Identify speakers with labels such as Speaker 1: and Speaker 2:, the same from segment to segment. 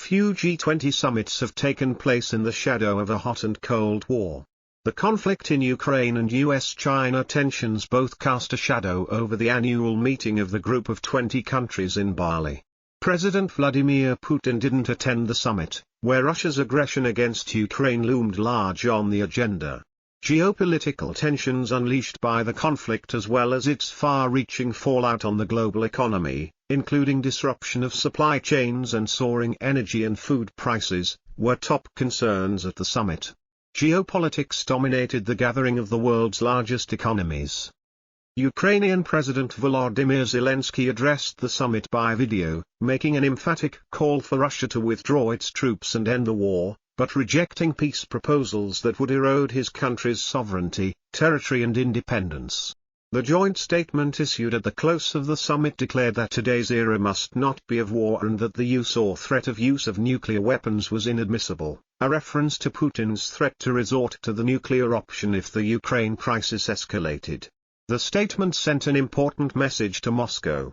Speaker 1: Few G20 summits have taken place in the shadow of a hot and cold war. The conflict in Ukraine and US-China tensions both cast a shadow over the annual meeting of the Group of 20 countries in Bali. President Vladimir Putin didn't attend the summit, where Russia's aggression against Ukraine loomed large on the agenda. Geopolitical tensions unleashed by the conflict as well as its far-reaching fallout on the global economy, including disruption of supply chains and soaring energy and food prices, were top concerns at the summit. Geopolitics dominated the gathering of the world's largest economies. Ukrainian President Volodymyr Zelensky addressed the summit by video, making an emphatic call for Russia to withdraw its troops and end the war, but rejecting peace proposals that would erode his country's sovereignty, territory and independence. The joint statement issued at the close of the summit declared that today's era must not be of war and that the use or threat of use of nuclear weapons was inadmissible, a reference to Putin's threat to resort to the nuclear option if the Ukraine crisis escalated. The statement sent an important message to Moscow.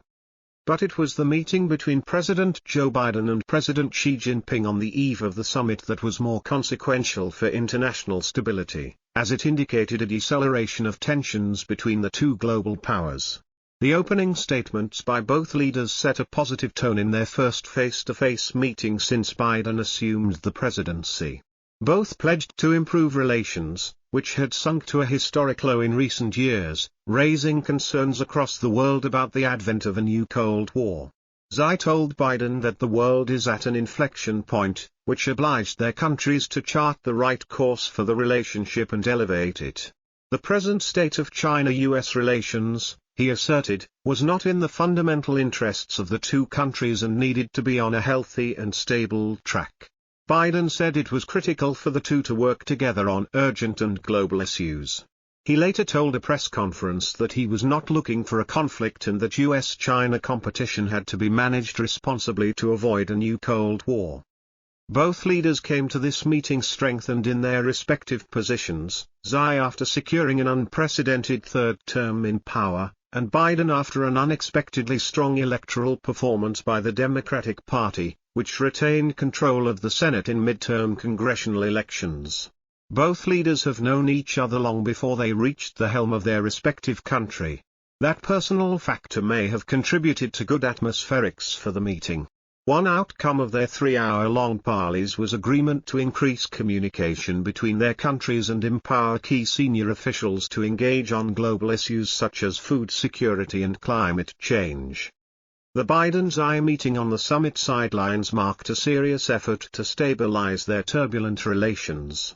Speaker 1: But it was the meeting between President Joe Biden and President Xi Jinping on the eve of the summit that was more consequential for international stability, as it indicated a deceleration of tensions between the two global powers. The opening statements by both leaders set a positive tone in their first face-to-face meeting since Biden assumed the presidency. Both pledged to improve relations, which had sunk to a historic low in recent years, raising concerns across the world about the advent of a new Cold War. Xi told Biden that the world is at an inflection point, which obliged their countries to chart the right course for the relationship and elevate it. The present state of China-US relations, he asserted, was not in the fundamental interests of the two countries and needed to be on a healthy and stable track. Biden said it was critical for the two to work together on urgent and global issues. He later told a press conference that he was not looking for a conflict and that US-China competition had to be managed responsibly to avoid a new Cold War. Both leaders came to this meeting strengthened in their respective positions, Xi after securing an unprecedented third term in power, and Biden after an unexpectedly strong electoral performance by the Democratic Party, which retained control of the Senate in midterm congressional elections. Both leaders have known each other long before they reached the helm of their respective country. That personal factor may have contributed to good atmospherics for the meeting. One outcome of their 3-hour-long parleys was agreement to increase communication between their countries and empower key senior officials to engage on global issues such as food security and climate change. The Biden-Xi meeting on the summit sidelines marked a serious effort to stabilize their turbulent relations.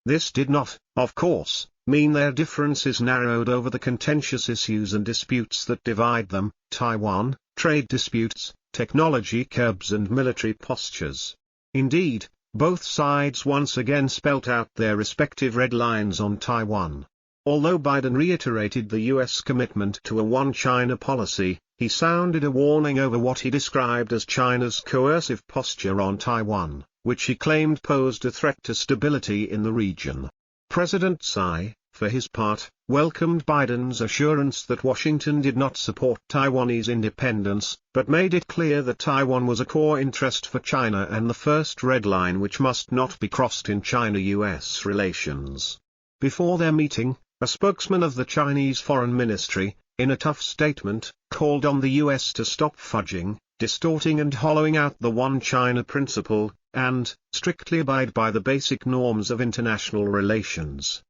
Speaker 1: This did not, of course, mean their differences narrowed over the contentious issues and disputes that divide them: Taiwan, trade disputes, technology curbs and military postures. Indeed, both sides once again spelt out their respective red lines on Taiwan. Although Biden reiterated the U.S. commitment to a one-China policy, he sounded a warning over what he described as China's coercive posture on Taiwan, which he claimed posed a threat to stability in the region. President Xi, for his part, welcomed Biden's assurance that Washington did not support Taiwanese independence, but made it clear that Taiwan was a core interest for China and the first red line which must not be crossed in China-US relations. Before their meeting, a spokesman of the Chinese Foreign Ministry, in a tough statement, called on the U.S. to stop fudging, distorting and hollowing out the One China principle, and strictly abide by the basic norms of international relations.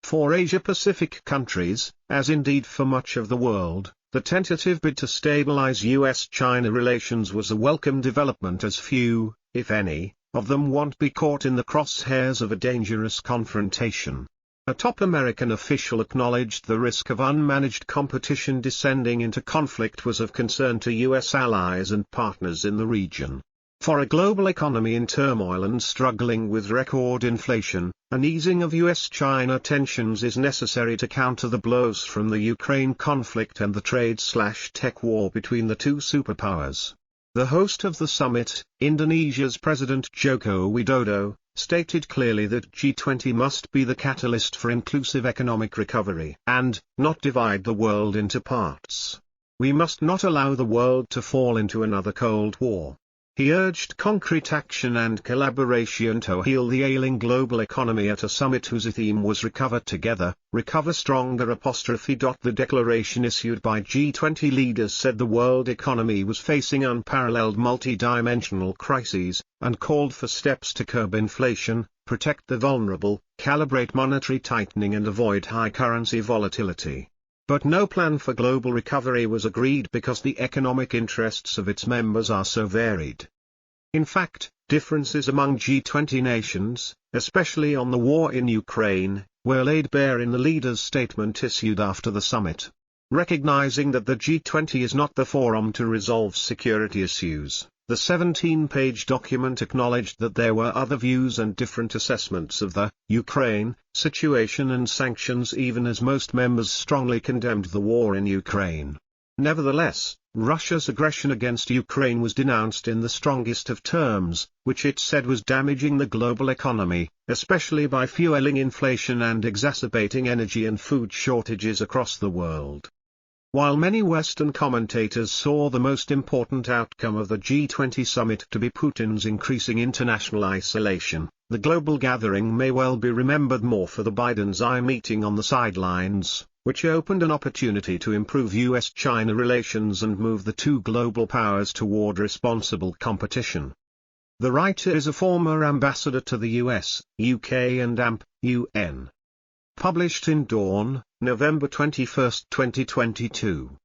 Speaker 1: For Asia-Pacific countries, as indeed for much of the world, the tentative bid to stabilize U.S.-China relations was a welcome development as few, if any, of them want to be caught in the crosshairs of a dangerous confrontation. A top American official acknowledged the risk of unmanaged competition descending into conflict was of concern to U.S. allies and partners in the region. For a global economy in turmoil and struggling with record inflation, an easing of US-China tensions is necessary to counter the blows from the Ukraine conflict and the trade/tech war between the two superpowers. The host of the summit, Indonesia's President Joko Widodo, stated clearly that G20 must be the catalyst for inclusive economic recovery and not divide the world into parts. We must not allow the world to fall into another Cold War. He urged concrete action and collaboration to heal the ailing global economy at a summit whose theme was Recover Together, Recover Stronger The declaration issued by G20 leaders said the world economy was facing unparalleled multi-dimensional crises, and called for steps to curb inflation, protect the vulnerable, calibrate monetary tightening and avoid high currency volatility. But no plan for global recovery was agreed because the economic interests of its members are so varied. In fact, differences among G20 nations, especially on the war in Ukraine, were laid bare in the leaders' statement issued after the summit. Recognizing that the G20 is not the forum to resolve security issues, the 17-page document acknowledged that there were other views and different assessments of the Ukraine situation and sanctions, even as most members strongly condemned the war in Ukraine. Nevertheless, Russia's aggression against Ukraine was denounced in the strongest of terms, which it said was damaging the global economy, especially by fueling inflation and exacerbating energy and food shortages across the world. While many Western commentators saw the most important outcome of the G20 summit to be Putin's increasing international isolation, the global gathering may well be remembered more for the Biden's meeting on the sidelines, which opened an opportunity to improve US-China relations and move the two global powers toward responsible competition. The writer is a former ambassador to the US, UK and UN. Published in Dawn, November 21, 2022.